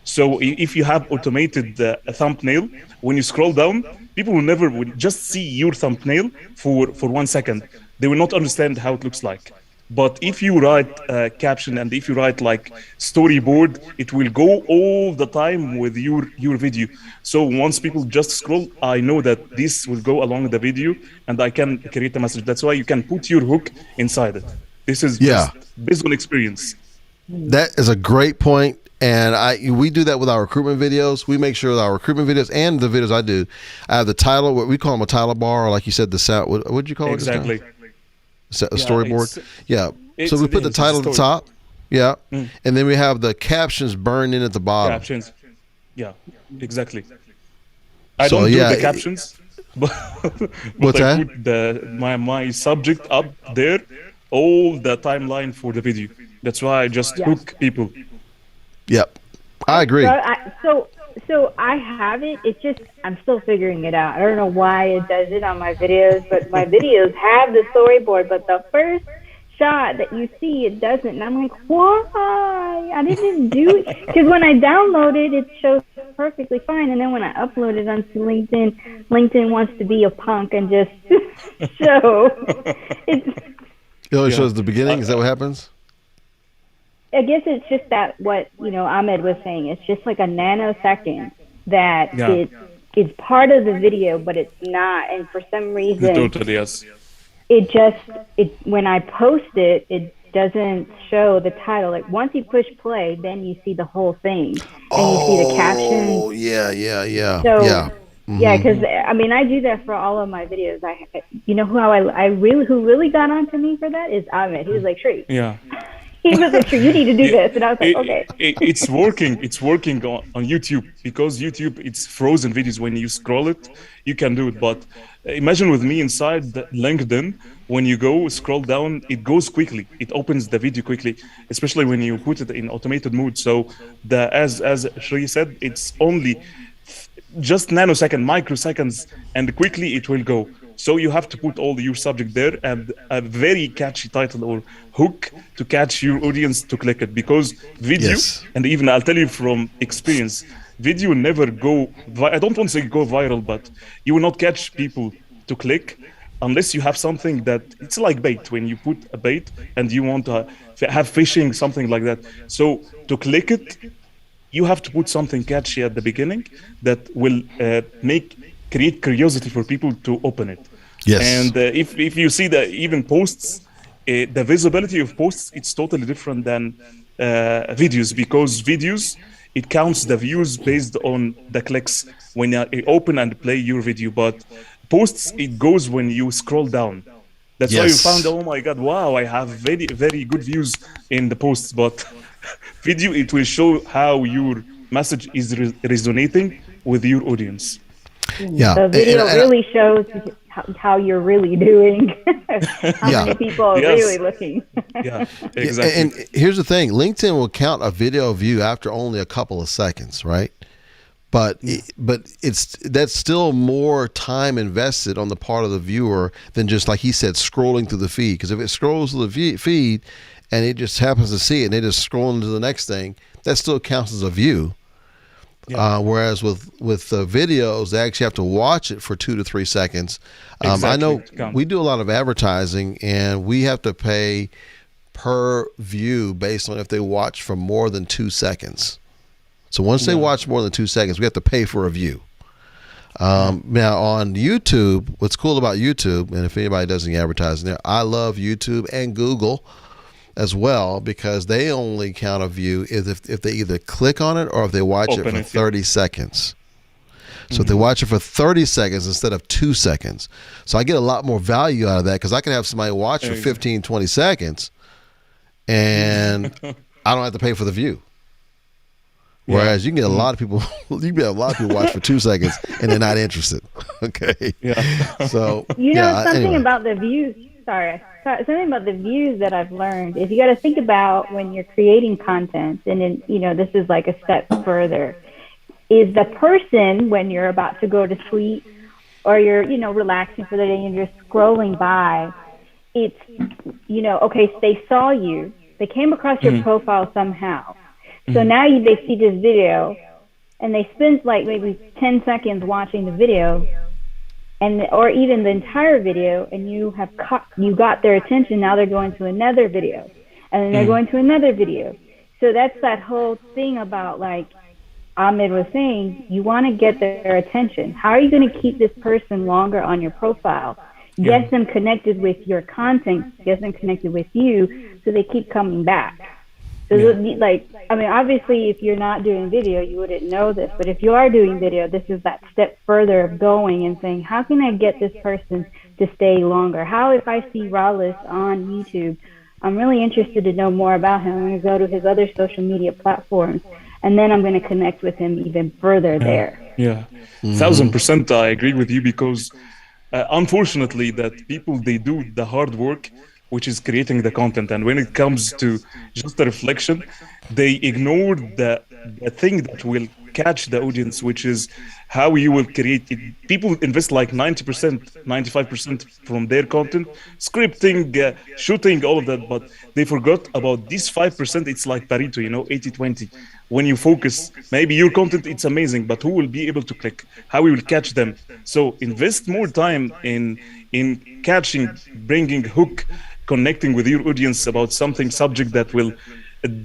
So if you have automated a thumbnail, when you scroll down, people will just see your thumbnail for 1 second. They will not understand how it looks like. But if you write a caption and if you write like storyboard, it will go all the time with your video. So once people just scroll, I know that this will go along the video and I can create a message. That's why you can put your hook inside it. This is just based on experience. That is a great point. And we do that with our recruitment videos. We make sure that our recruitment videos and the videos I do, I have the title, what we call them a title bar, or like you said, the sound. What did you call it? Exactly. A storyboard. So we put the title at the top. Yeah. And then we have the captions burned in at the bottom. Captions. Yeah, exactly. I don't do the captions, but I put my subject up there, all the timeline for the video. That's why I just hook people. Yep, I agree. So I have it. It's just I'm still figuring it out. I don't know why it does it on my videos, but my videos have the storyboard. But the first shot that you see, it doesn't. And I'm like, why? I didn't do it. Because when I download it, it shows perfectly fine. And then when I upload it onto LinkedIn wants to be a punk and just show. It only shows the beginning. Is that what happens? I guess it's just that what Ahmed was saying. It's just like a nanosecond that it's part of the video, but it's not. And for some reason, totally yes. When I post it, it doesn't show the title. Like once you push play, then you see the whole thing, and you see the captions. Oh, yeah, yeah, yeah, So yeah. yeah, because I mean, I do that for all of my videos. You know, who really got onto me for that is Ahmed. He was like, Shree. Yeah. He was like, Shree, you need to do this, and I was like, okay. It's working. It's working on YouTube, because YouTube, it's frozen videos. When you scroll it, you can do it. But imagine with me inside the LinkedIn, when you go scroll down, it goes quickly. It opens the video quickly, especially when you put it in automated mode. So as Shri said, it's only just nanosecond, microseconds, and quickly it will go. So you have to put all your subject there and a very catchy title or hook to catch your audience to click it. Because video, Yes. and even I'll tell you from experience, video never go. I don't want to say go viral, but you will not catch people to click unless you have something that it's like bait. When you put a bait and you want to have fishing, something like that. So to click it, you have to put something catchy at the beginning that will create curiosity for people to open it. Yes. And if you see that even posts, the visibility of posts, it's totally different than videos, because videos, it counts the views based on the clicks when you open and play your video. But posts, it goes when you scroll down. That's why you Yes. found, oh my God, wow, I have very, very good views in the posts. But video, it will show how your message is resonating with your audience. Yeah. The video really shows how you're really doing, how Yeah. many people are Yes. really looking. Yeah, exactly. And here's the thing: LinkedIn will count a video view after only a couple of seconds, right? But that's still more time invested on the part of the viewer than just, like he said, scrolling through the feed. Because if it scrolls through the feed and it just happens to see it and they just scroll into the next thing, that still counts as a view. Yeah. Whereas with videos, they actually have to watch it for 2 to 3 seconds. I know Exactly. we do a lot of advertising, and we have to pay per view based on if they watch for more than 2 seconds. So once they watch more than 2 seconds, we have to pay for a view. Now on YouTube, what's cool about YouTube, and if anybody does any advertising there, I love YouTube and Google as well, because they only count a view if they either click on it or if they watch Open it for it, yeah. 30 seconds. So if they watch it for 30 seconds instead of 2 seconds. So I get a lot more value out of that, because I can have somebody watch for 15, 20 seconds and I don't have to pay for the view. Whereas you can get a lot of people, watch for 2 seconds and they're not interested. Okay. Yeah. So You know, something anyway. about the views. Something about the views that I've learned is you got to think about when you're creating content, and then, you know, this is like a step further. Is the person, when you're about to go to sleep or you're, you know, relaxing for the day and you're scrolling by, it's, you know, okay, so they saw you, they came across your profile somehow. So now they see this video and they spend like maybe 10 seconds watching the video, or even the entire video, and you got their attention. Now they're going to another video, and then they're going to another video. So that's that whole thing about, like Ahmed was saying, you want to get their attention. How are you going to keep this person longer on your profile? Get them connected with your content, get them connected with you, so they keep coming back. So like, I mean, obviously, if you're not doing video, you wouldn't know this. But if you are doing video, this is that step further of going and saying, how can I get this person to stay longer? How, if I see Rollis on YouTube, I'm really interested to know more about him. I'm going to go to his other social media platforms, and then I'm going to connect with him even further there. Yeah, 1000% I agree with you, because unfortunately that people, they do the hard work, which is creating the content, and when it comes to just a reflection, they ignore the thing that will catch the audience, which is how you will create it. People invest like 90%, 95% from their content, scripting, shooting, all of that, but they forgot about this 5%. It's like Pareto, 80-20. When you focus, maybe your content, it's amazing, but who will be able to click? How we will catch them? So invest more time in catching, bringing hook, connecting with your audience about something, subject that will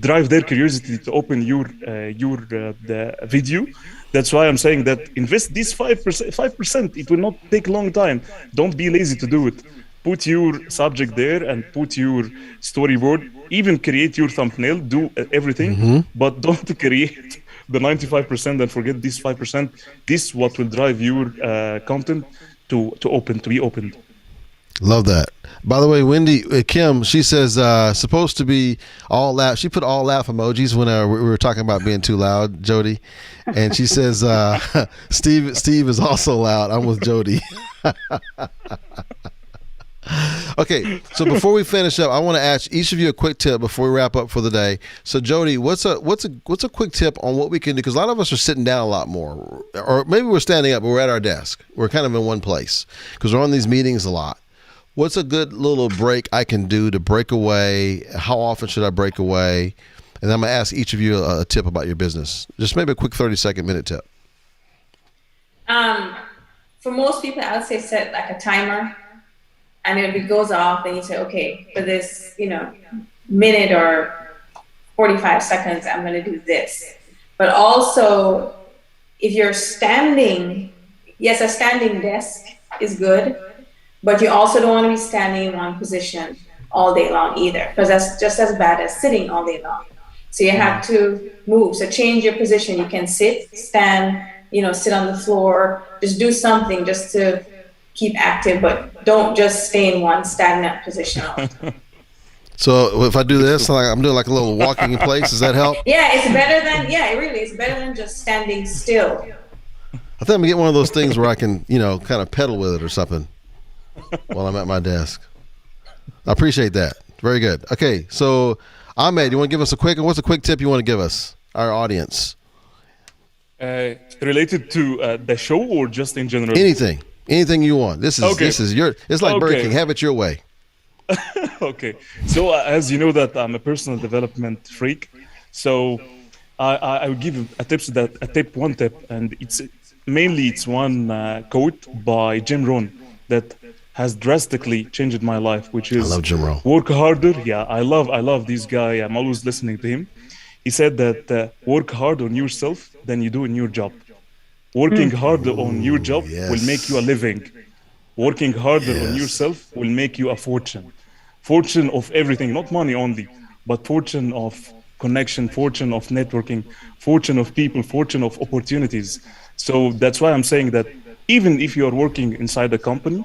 drive their curiosity to open the video. That's why I'm saying that invest this 5%. It will not take long time. Don't be lazy to do it. put your subject there and put your storyboard, even create your thumbnail, do everything, but don't create the 95% and forget this 5%. This what will drive your content to be opened. Love that. By the way, Wendy Kim, she says supposed to be all laugh. She put all laugh emojis when we were talking about being too loud, Jody, and she says Steve is also loud. I'm with Jody. Okay, so before we finish up, I want to ask each of you a quick tip before we wrap up for the day. So, Jody, what's a quick tip on what we can do? Because a lot of us are sitting down a lot more, or maybe we're standing up, but we're at our desk. We're kind of in one place because we're on these meetings a lot. What's a good little break I can do to break away? How often should I break away? And I'm going to ask each of you a tip about your business. Just maybe a quick 30-second minute tip. For most people, I would say set like a timer. And if it goes off, then you say, okay, for this, minute or 45 seconds, I'm going to do this. But also, if you're standing, yes, a standing desk is good, but you also don't want to be standing in one position all day long either, because that's just as bad as sitting all day long. So you have to move. So change your position. You can sit, stand, sit on the floor, just do something just to keep active, but don't just stay in one stagnant position all the time. So if I do this, I'm doing like a little walking in place. Does that help? Yeah, it's better than, it's better than just standing still. I think I'm gonna get one of those things where I can, kind of pedal with it or something while I'm at my desk. I appreciate that. Very good. Okay, so Ahmed, you want to give us what's a quick tip you want to give us, our audience? Related to the show or just in general? Anything you want. This is your. It's like Burger King. Have it your way. Okay. So as you know that I'm a personal development freak, so I will give one tip, and it's one quote by Jim Rohn that has drastically changed my life, which is, I love Jim Rohn. Work harder. Yeah, I love this guy. I'm always listening to him. He said that work hard on yourself than you do in your job. Working harder on your job will make you a living. Working harder on yourself will make you a fortune. Fortune of everything, not money only, but fortune of connection, fortune of networking, fortune of people, fortune of opportunities. So that's why I'm saying that even if you're working inside a company,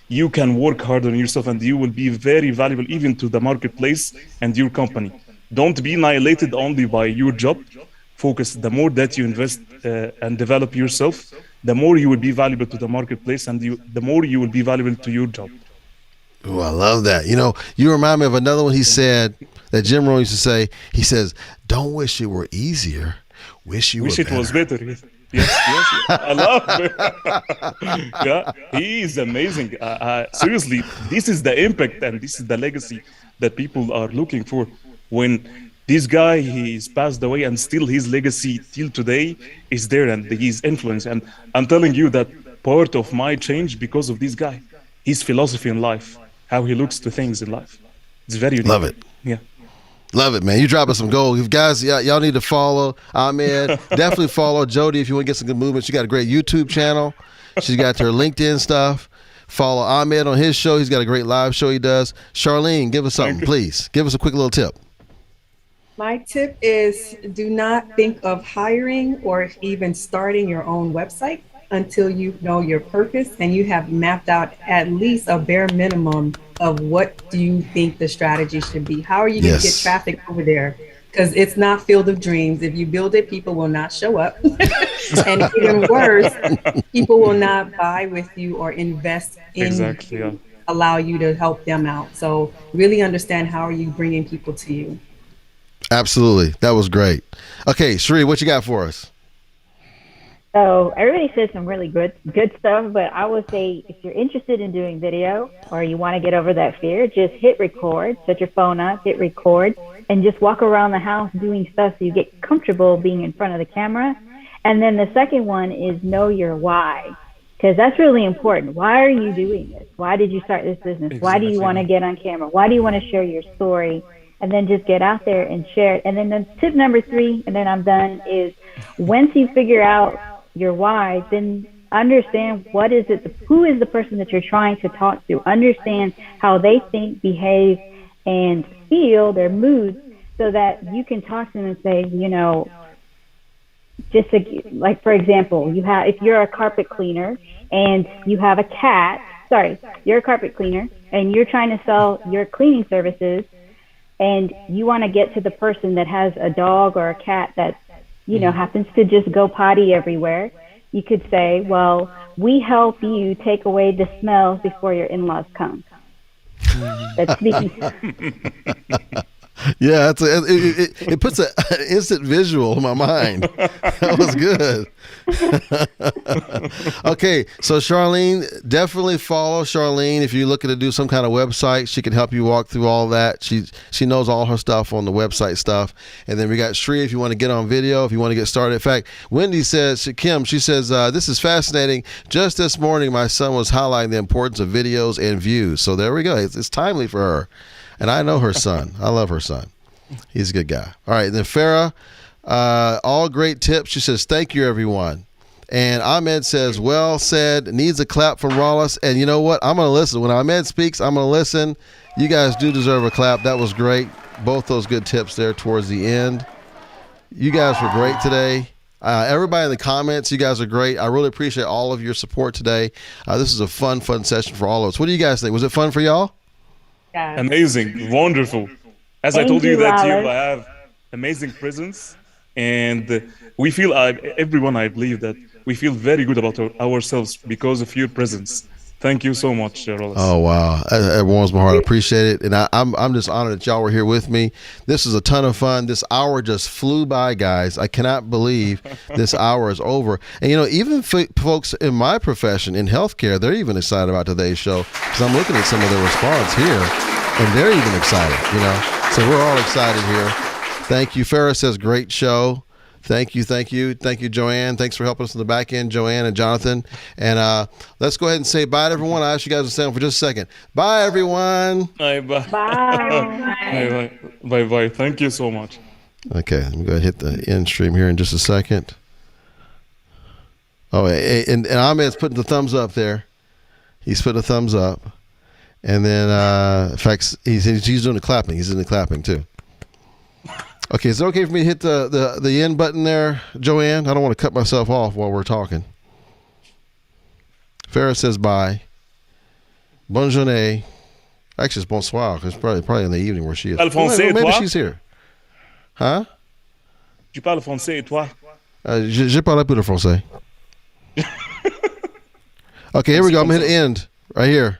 you can work hard on yourself and you will be very valuable even to the marketplace and your company. Don't be annihilated only by your job. Focus. The more that you invest and develop yourself, the more you will be valuable to the marketplace, and the more you will be valuable to your job. Oh, I love that. You remind me of another one he said that Jim Rohn used to say. He says, "Don't wish it were easier. Wish it was better." Yes. I love it. Yeah, he is amazing. Seriously, this is the impact and this is the legacy that people are looking for. When this guy, he's passed away, and still his legacy till today is there, and his influence. And I'm telling you that part of my change because of this guy, his philosophy in life, how he looks to things in life. It's very unique. Love it. Yeah. Love it, man. You dropping some gold. You guys, y'all need to follow Ahmed. Definitely follow Jody if you want to get some good movement. She got a great YouTube channel. She's got her LinkedIn stuff. Follow Ahmed on his show. He's got a great live show he does. Charlene, give us something, please. Give us a quick little tip. My tip is do not think of hiring or even starting your own website until you know your purpose and you have mapped out at least a bare minimum of what do you think the strategy should be. How are you going to get traffic over there? Because it's not Field of Dreams. If you build it, people will not show up. And even worse, people will not buy with you or invest in you, allow you to help them out. So really understand how are you bringing people to you. Absolutely. That was great. Okay, Sheree, what you got for us? So everybody says some really good stuff, but I would say if you're interested in doing video or you want to get over that fear, just hit record, set your phone up, hit record, and just walk around the house doing stuff so you get comfortable being in front of the camera. And then the second one is know your why, because that's really important. Why are you doing this? Why did you start this business? Exactly. Why do you want to get on camera? Why do you want to share your story? And then just get out there and share it. And then the tip number 3, and then I'm done, is once you figure out your why, then understand who is the person that you're trying to talk to. Understand how they think, behave, and feel, their moods, so that you can talk to them and say, just like, for example, if you're a carpet cleaner and you have a cat, you're a carpet cleaner and you're trying to sell your cleaning services, and you want to get to the person that has a dog or a cat that, happens to just go potty everywhere. You could say, well, we help you take away the smells before your in-laws come. That's speaking. Yeah, it puts an instant visual in my mind. That was good. Okay, so Charlene, definitely follow Charlene if you're looking to do some kind of website. She can help you walk through all that. She knows all her stuff on the website stuff. And then we got Sri if you want to get on video, if you want to get started. In fact, Wendy says, Kim, she says, this is fascinating. Just this morning, my son was highlighting the importance of videos and views. So there we go. It's timely for her. And I know her son. I love her son. He's a good guy. All right. And then Farah, all great tips. She says, thank you, everyone. And Ahmed says, well said. Needs a clap from Rollis. And you know what? I'm going to listen. When Ahmed speaks, I'm going to listen. You guys do deserve a clap. That was great. Both those good tips there towards the end. You guys were great today. Everybody in the comments, you guys are great. I really appreciate all of your support today. This is a fun session for all of us. What do you guys think? Was it fun for y'all? Yeah. Amazing, wonderful. As I told you that you have amazing presence, and we feel, everyone, I believe that we feel very good about ourselves because of your presence. Thank you so much, Rollis. Oh, wow. That warms my heart. I appreciate it. And I'm just honored that y'all were here with me. This is a ton of fun. This hour just flew by, guys. I cannot believe this hour is over. And, even folks in my profession, in healthcare, they're even excited about today's show because I'm looking at some of their response here, and they're even excited, So we're all excited here. Thank you. Farah says, great show. Thank you, Joanne. Thanks for helping us in the back end, Joanne and Jonathan. And let's go ahead and say bye to everyone. I ask you guys to stay on for just a second. Bye, everyone. Bye. Bye. Thank you so much. Okay, let me go ahead and hit the end stream here in just a second. Oh, and Ahmed's putting the thumbs up there. He's putting a thumbs up. And then, in fact, he's doing the clapping. He's in the clapping, too. Okay, is it okay for me to hit the end button there, Joanne? I don't want to cut myself off while we're talking. Farah says bye. Bonne journée. Actually, it's bonsoir, because it's probably in the evening where she is. Maybe she's here. Huh? Tu parles français, et toi? Je parle un peu de français. Okay, here we go. I'm going to hit end right here.